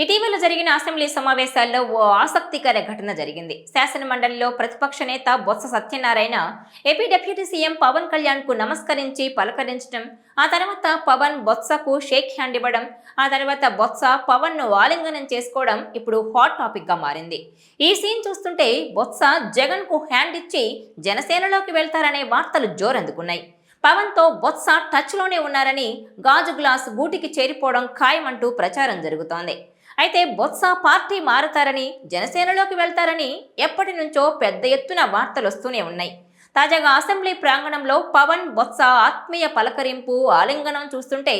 ఇటీవల జరిగిన అసెంబ్లీ సమావేశాల్లో ఓ ఆసక్తికర ఘటన జరిగింది. శాసన మండలిలో ప్రతిపక్ష నేత Botsa Satyanarayana AP deputy CM Pawan Kalyan కు నమస్కరించి పలకరించడం, ఆ తర్వాత పవన్ బొత్సకు షేక్ హ్యాండ్ ఇవ్వడం, ఆ తర్వాత బొత్స పవన్ ను ఆలింగనం చేసుకోవడం ఇప్పుడు హాట్ టాపిక్ గా మారింది. ఈ సీన్ చూస్తుంటే బొత్స జగన్ కు హ్యాండ్ ఇచ్చి జనసేనలోకి వెళ్తారనే వార్తలు జోరందుకున్నాయి. పవన్ తో బొత్స టచ్ లోనే ఉన్నారని, గాజు గ్లాస్ గూటికి చేరిపోవడం ఖాయమంటూ ప్రచారం జరుగుతోంది. అయితే బొత్స పార్టీ మారతారని, జనసేనలోకి వెళ్తారని ఎప్పటి నుంచో పెద్ద ఎత్తున వార్తలు వస్తూనే ఉన్నాయి. తాజాగా అసెంబ్లీ ప్రాంగణంలో పవన్ బొత్స ఆత్మీయ పలకరింపు, ఆలింగనం చూస్తుంటే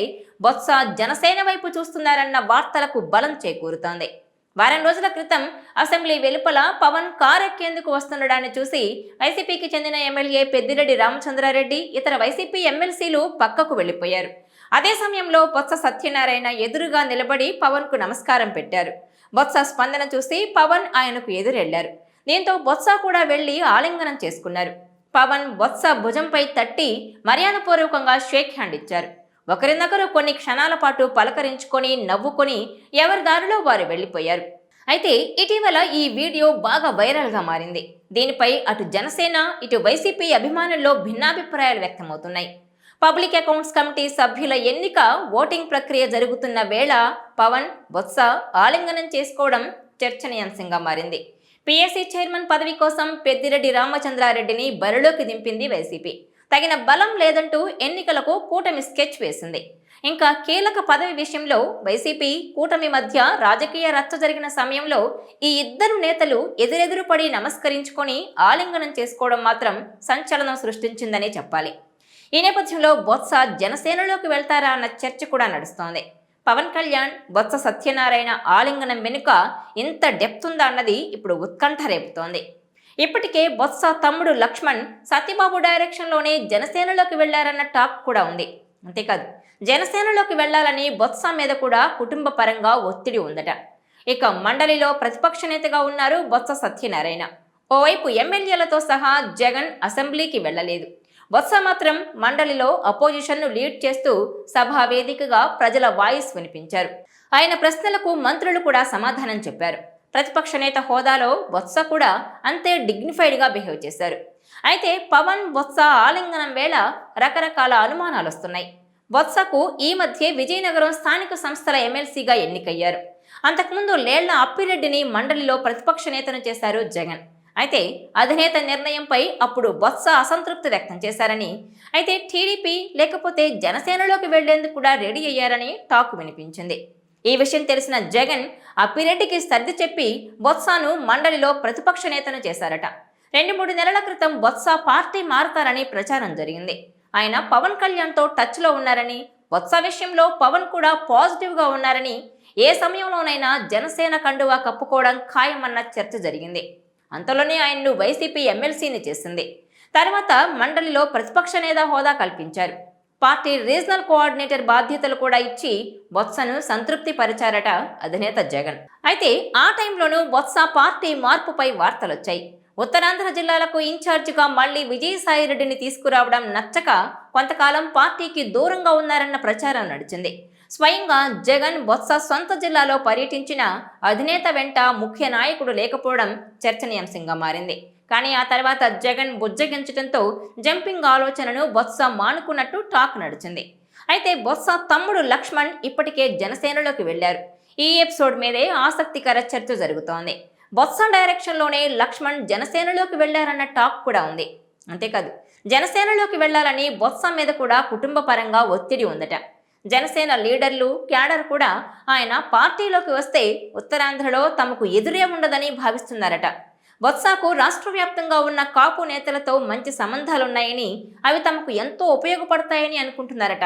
బొత్స జనసేన వైపు చూస్తున్నారన్న వార్తలకు బలం చేకూరుతోంది. వారం రోజుల క్రితం అసెంబ్లీ వెలుపల పవన్ కారెక్కేందుకు వస్తుండడాన్ని చూసి వైసీపీకి చెందిన ఎమ్మెల్యే పెద్దిరెడ్డి రామచంద్రారెడ్డి, ఇతర వైసీపీ ఎమ్మెల్సీలు పక్కకు వెళ్లిపోయారు. అదే సమయంలో బొత్స సత్యనారాయణ ఎదురుగా నిలబడి పవన్ కు నమస్కారం పెట్టారు. బొత్స స్పందన చూసి పవన్ ఆయనకు ఎదురెళ్లారు. దీంతో బొత్స కూడా వెళ్లి ఆలింగనం చేసుకున్నారు. పవన్ బొత్స భుజంపై తట్టి మర్యాదపూర్వకంగా షేక్ హ్యాండ్ ఇచ్చారు. ఒకరినొకరు కొన్ని క్షణాల పాటు పలకరించుకొని, నవ్వుకొని ఎవరి దారిలో వారు వెళ్లిపోయారు. అయితే ఇటీవల ఈ వీడియో బాగా వైరల్ గా మారింది. దీనిపై అటు జనసేన, ఇటు వైసీపీ అభిమానుల్లో భిన్నాభిప్రాయాలు వ్యక్తమవుతున్నాయి. పబ్లిక్ అకౌంట్స్ కమిటీ సభ్యుల ఎన్నిక ఓటింగ్ ప్రక్రియ జరుగుతున్న వేళ పవన్ బొత్స ఆలింగనం చేసుకోవడం చర్చనీయాంశంగా మారింది. పీఏసీ చైర్మన్ పదవి కోసం పెద్దిరెడ్డి రామచంద్రారెడ్డిని బరిలోకి దింపింది వైసీపీ. తగిన బలం లేదంటూ ఎన్నికలకు కూటమి స్కెచ్ వేసింది. ఇంకా కీలక పదవి విషయంలో వైసీపీ కూటమి మధ్య రాజకీయ రచ్చ జరిగిన సమయంలో ఈ ఇద్దరు నేతలు ఎదురెదురు పడి నమస్కరించుకొని ఆలింగనం చేసుకోవడం మాత్రం సంచలనం సృష్టించిందనే చెప్పాలి. ఈ నేపథ్యంలో బొత్స జనసేనలోకి వెళ్తారా అన్న చర్చ కూడా నడుస్తోంది. పవన్ కళ్యాణ్, బొత్స సత్యనారాయణ ఆలింగనం వెనుక ఎంత డెప్త్ ఉందా అన్నది ఇప్పుడు ఉత్కంఠ రేపుతోంది. ఇప్పటికే బొత్స తమ్ముడు లక్ష్మణ్ సత్యబాబు డైరెక్షన్లోనే జనసేనలోకి వెళ్లారన్న టాక్ కూడా ఉంది. అంతేకాదు, జనసేనలోకి వెళ్లాలని బొత్స మీద కూడా కుటుంబ పరంగా ఒత్తిడి ఉందట. ఇక మండలిలో ప్రతిపక్ష నేతగా ఉన్నారు బొత్స సత్యనారాయణ. ఓవైపు ఎమ్మెల్యేలతో సహా జగన్ అసెంబ్లీకి వెళ్లలేదు. బొత్స మాత్రం మండలిలో అపోజిషన్ను లీడ్ చేస్తూ సభా వేదికగా ప్రజల వాయిస్ వినిపించారు. ఆయన ప్రశ్నలకు మంత్రులు కూడా సమాధానం చెప్పారు. ప్రతిపక్ష నేత హోదాలో బొత్స కూడా అంతే డిగ్నిఫైడ్గా బిహేవ్ చేశారు. అయితే పవన్ బొత్స ఆలింగనం వేళ రకరకాల అనుమానాలు వస్తున్నాయి. బొత్సకు ఈ మధ్య విజయనగరం స్థానిక సంస్థల ఎమ్మెల్సీగా ఎన్నికయ్యారు. అంతకుముందు లేళ్ల అప్పిరెడ్డిని మండలిలో ప్రతిపక్ష నేతను చేశారు జగన్. అయితే అధినేత నిర్ణయంపై అప్పుడు బొత్స అసంతృప్తి వ్యక్తం చేశారని, అయితే టీడీపీ లేకపోతే జనసేనలోకి వెళ్లేందుకు కూడా రెడీ అయ్యారని టాక్ వినిపించింది. ఈ విషయం తెలిసిన జగన్ అప్పిరెడ్డికి సర్ది చెప్పి బొత్సను మండలిలో ప్రతిపక్ష నేతను చేశారట. 2-3 నెలల క్రితం బొత్స పార్టీ మారతారని ప్రచారం జరిగింది. ఆయన పవన్ కళ్యాణ్తో టచ్లో ఉన్నారని, బొత్స విషయంలో పవన్ కూడా పాజిటివ్గా ఉన్నారని, ఏ సమయంలోనైనా జనసేన కండువా కప్పుకోవడం ఖాయమన్న చర్చ జరిగింది. అంతలోనే ఆయన్ను వైసీపీ ఎమ్మెల్సీని చేసింది. తర్వాత మండలిలో ప్రతిపక్ష నేత హోదా కల్పించారు. పార్టీ రీజనల్ కోఆర్డినేటర్ బాధ్యతలు కూడా ఇచ్చి బొత్సను సంతృప్తి పరిచారట అధినేత జగన్. అయితే ఆ టైంలోనూ బొత్స పార్టీ మార్పుపై వార్తలొచ్చాయి. ఉత్తరాంధ్ర జిల్లాలకు ఇన్ఛార్జిగా మళ్లీ విజయసాయిరెడ్డిని తీసుకురావడం నచ్చక కొంతకాలం పార్టీకి దూరంగా ఉన్నారన్న ప్రచారం నడిచింది. స్వయంగా జగన్ బొత్స సొంత జిల్లాలో పర్యటించిన అధినేత వెంట ముఖ్య నాయకుడు లేకపోవడం చర్చనీయాంశంగా మారింది. కానీ ఆ తర్వాత జగన్ బుజ్జగించడంతో జంపింగ్ ఆలోచనను బొత్స మానుకున్నట్టు టాక్ నడిచింది. అయితే బొత్స తమ్ముడు లక్ష్మణ్ ఇప్పటికే జనసేనలోకి వెళ్లారు. ఈ ఎపిసోడ్ మీదే ఆసక్తికర చర్చ జరుగుతోంది. బొత్స డైరెక్షన్లోనే లక్ష్మణ్ జనసేనలోకి వెళ్లారన్న టాక్ కూడా ఉంది. అంతేకాదు, జనసేనలోకి వెళ్లాలని బొత్స మీద కూడా కుటుంబ పరంగా ఒత్తిడి ఉందట. జనసేన లీడర్లు, క్యాడర్ కూడా ఆయన పార్టీలోకి వస్తే ఉత్తరాంధ్రలో తమకు ఎదురే ఉండదని భావిస్తున్నారట. బొత్సకు రాష్ట్ర వ్యాప్తంగా ఉన్న కాపు నేతలతో మంచి సంబంధాలున్నాయని, అవి తమకు ఎంతో ఉపయోగపడతాయని అనుకుంటున్నారట.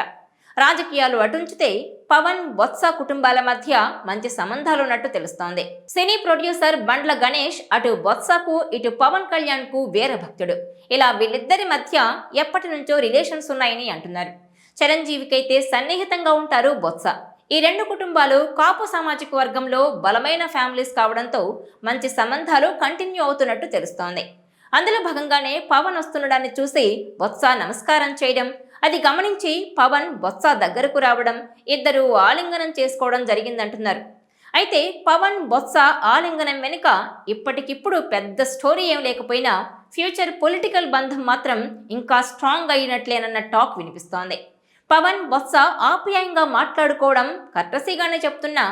రాజకీయాలు అటుంచితే పవన్, బొత్స కుటుంబాల మధ్య మంచి సంబంధాలున్నట్టు తెలుస్తోంది. సినీ ప్రొడ్యూసర్ బండ్ల గణేష్ అటు బొత్సకు, ఇటు పవన్ కళ్యాణ్ కు వీరభక్తుడు. ఇలా వీళ్ళిద్దరి మధ్య ఎప్పటి నుంచో రిలేషన్స్ ఉన్నాయని అంటున్నారు. చిరంజీవికైతే సన్నిహితంగా ఉంటారు బొత్స. ఈ రెండు కుటుంబాలు కాపు సామాజిక వర్గంలో బలమైన ఫ్యామిలీస్ కావడంతో మంచి సంబంధాలు కంటిన్యూ అవుతున్నట్టు తెలుస్తోంది. అందులో భాగంగానే పవన్ వస్తుండడాన్ని చూసి బొత్స నమస్కారం చేయడం, అది గమనించి పవన్ బొత్స దగ్గరకు రావడం, ఇద్దరు ఆలింగనం చేసుకోవడం జరిగిందంటున్నారు. అయితే పవన్ బొత్స ఆలింగనం వెనుక ఇప్పటికిప్పుడు పెద్ద స్టోరీ ఏం లేకపోయినా ఫ్యూచర్ పొలిటికల్ బంధం మాత్రం ఇంకా స్ట్రాంగ్ అయినట్లేనన్న టాక్ వినిపిస్తోంది. పవన్ బొత్స ఆప్యాయంగా మాట్లాడుకోవడం కర్టసీగానే చెప్తున్నా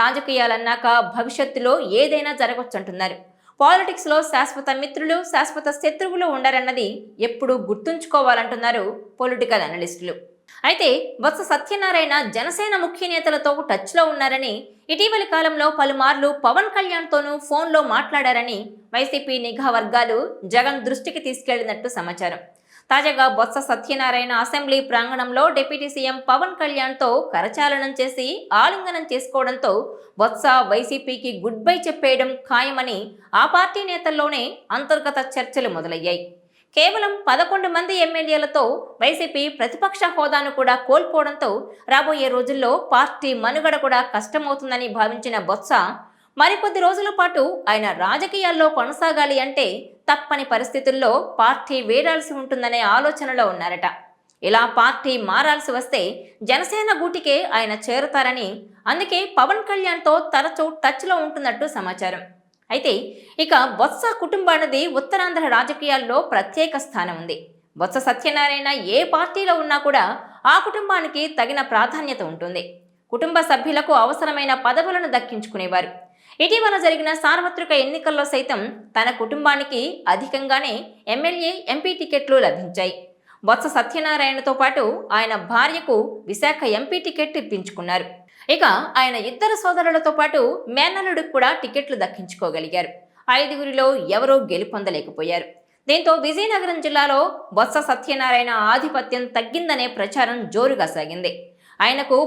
రాజకీయాలన్నాక భవిష్యత్తులో ఏదైనా జరగొచ్చంటున్నారు. పాలిటిక్స్లో శాశ్వత మిత్రులు, శాశ్వత శత్రువులు ఉండరన్నది ఎప్పుడూ గుర్తుంచుకోవాలంటున్నారు పొలిటికల్ అనలిస్టులు. అయితే బొత్స సత్యనారాయణ జనసేన ముఖ్య నేతలతో టచ్లో ఉన్నారని, ఇటీవలి కాలంలో పలుమార్లు పవన్ కళ్యాణ్తోనూ ఫోన్లో మాట్లాడారని వైసీపీ నిఘా వర్గాలు జగన్ దృష్టికి తీసుకెళ్లినట్టు సమాచారం. తాజాగా బొత్స సత్యనారాయణ అసెంబ్లీ ప్రాంగణంలో డిప్యూటీ సీఎం పవన్ కళ్యాణ్తో కరచాలనం చేసి ఆలింగనం చేసుకోవడంతో బొత్స వైసీపీకి గుడ్ బై చెప్పేయడం ఖాయమని ఆ పార్టీ నేతల్లోనే అంతర్గత చర్చలు మొదలయ్యాయి. కేవలం 11 మంది ఎమ్మెల్యేలతో వైసీపీ ప్రతిపక్ష హోదాను కూడా కోల్పోవడంతో రాబోయే రోజుల్లో పార్టీ మనుగడ కూడా కష్టమవుతుందని భావించిన బొత్స మరికొద్ది రోజుల పాటు ఆయన రాజకీయాల్లో కొనసాగాలి అంటే తప్పని పరిస్థితుల్లో పార్టీ వేడాల్సి ఉంటుందనే ఆలోచనలో ఉన్నారట. ఇలా పార్టీ మారాల్సి వస్తే జనసేన గూటికే ఆయన చేరుతారని, అందుకే పవన్ కళ్యాణ్తో తరచూ టచ్లో ఉంటున్నట్టు సమాచారం. అయితే ఇక బొత్స కుటుంబానిది ఉత్తరాంధ్ర రాజకీయాల్లో ప్రత్యేక స్థానం ఉంది. బొత్స సత్యనారాయణ ఏ పార్టీలో ఉన్నా కూడా ఆ కుటుంబానికి తగిన ప్రాధాన్యత ఉంటుంది. కుటుంబ సభ్యులకు అవసరమైన పదవులను దక్కించుకునేవారు. ఇటీవల జరిగిన సార్వత్రిక ఎన్నికల్లో సైతం తన కుటుంబానికి అధికంగానే ఎమ్మెల్యే, ఎంపీ టికెట్లు లభించాయి. బొత్స సత్యనారాయణతో పాటు ఆయన భార్యకు విశాఖ ఎంపీ టికెట్ ఇప్పించుకున్నారు. ఇక ఆయన ఇద్దరు సోదరులతో పాటు మేనల్లుడికి కూడా టికెట్లు దక్కించుకోగలిగారు. 5గురిలో ఎవరూ గెలుపొందలేకపోయారు. దీంతో విజయనగరం జిల్లాలో బొత్స సత్యనారాయణ ఆధిపత్యం తగ్గిందనే ప్రచారం జోరుగా సాగింది.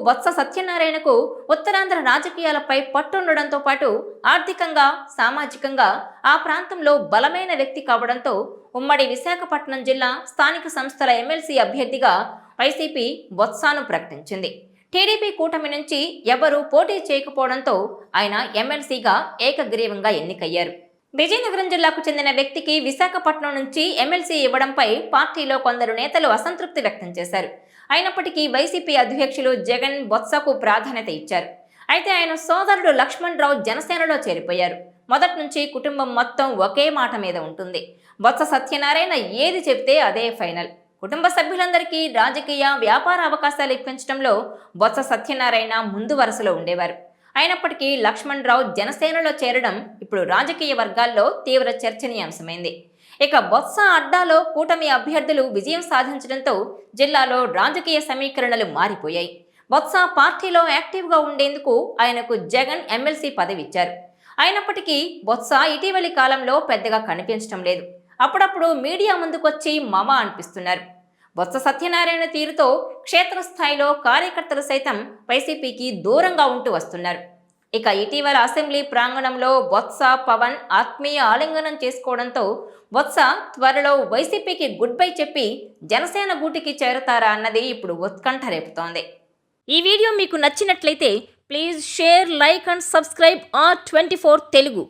బొత్స సత్యనారాయణకు ఉత్తరాంధ్ర రాజకీయాలపై పట్టుండడంతో పాటు ఆర్థికంగా, సామాజికంగా ఆ ప్రాంతంలో బలమైన వ్యక్తి కావడంతో ఉమ్మడి విశాఖపట్నం జిల్లా స్థానిక సంస్థల ఎమ్మెల్సీ అభ్యర్థిగా వైసీపీ బొత్సాను ప్రకటించింది. టీడీపీ కూటమి నుంచి ఎవరూ పోటీ చేయకపోవడంతో ఆయన ఎమ్మెల్సీగా ఏకగ్రీవంగా ఎన్నికయ్యారు. విజయనగరం జిల్లాకు చెందిన వ్యక్తికి విశాఖపట్నం నుంచి ఎమ్మెల్సీ ఇవ్వడంపై పార్టీలో కొందరు నేతలు అసంతృప్తి వ్యక్తం చేశారు. అయినప్పటికీ వైసీపీ అధ్యక్షులు జగన్ బొత్సకు ప్రాధాన్యత ఇచ్చారు. అయితే ఆయన సోదరుడు లక్ష్మణ్ రావు జనసేనలో చేరిపోయారు. మొదటి నుంచి కుటుంబం మొత్తం ఒకే మాట మీద ఉంటుంది. బొత్స సత్యనారాయణ ఏది చెప్తే అదే ఫైనల్. కుటుంబ సభ్యులందరికీ రాజకీయ, వ్యాపార అవకాశాలు ఇప్పించడంలో బొత్స సత్యనారాయణ ముందు వరుసలో ఉండేవారు. అయినప్పటికీ లక్ష్మణ్ రావు జనసేనలో చేరడం ఇప్పుడు రాజకీయ వర్గాల్లో తీవ్ర చర్చనీయాంశమైంది. ఇక బొత్స అడ్డాలో కూటమి అభ్యర్థులు విజయం సాధించడంతో జిల్లాలో రాజకీయ సమీకరణలు మారిపోయాయి. బొత్స పార్టీలో యాక్టివ్గా ఉండేందుకు ఆయనకు జగన్ ఎమ్మెల్సీ పదవి ఇచ్చారు. అయినప్పటికీ బొత్స ఇటీవలి కాలంలో పెద్దగా కనిపించడం లేదు. అప్పుడప్పుడు మీడియా ముందుకొచ్చి మమ అనిపిస్తున్నారు. బొత్స సత్యనారాయణ తీరుతో క్షేత్రస్థాయిలో కార్యకర్తలు సైతం వైసీపీకి దూరంగా ఉంటూ వస్తున్నారు. ఇక ఇటీవల అసెంబ్లీ ప్రాంగణంలో బొత్స, పవన్ ఆత్మీయ ఆలింగనం చేసుకోవడంతో బొత్స త్వరలో వైసీపీకి గుడ్ బై చెప్పి జనసేన గూటికి చేరుతారా అన్నది ఇప్పుడు ఉత్కంఠ రేపుతోంది. ఈ వీడియో మీకు నచ్చినట్లయితే please share, like and subscribe R24 Telugu.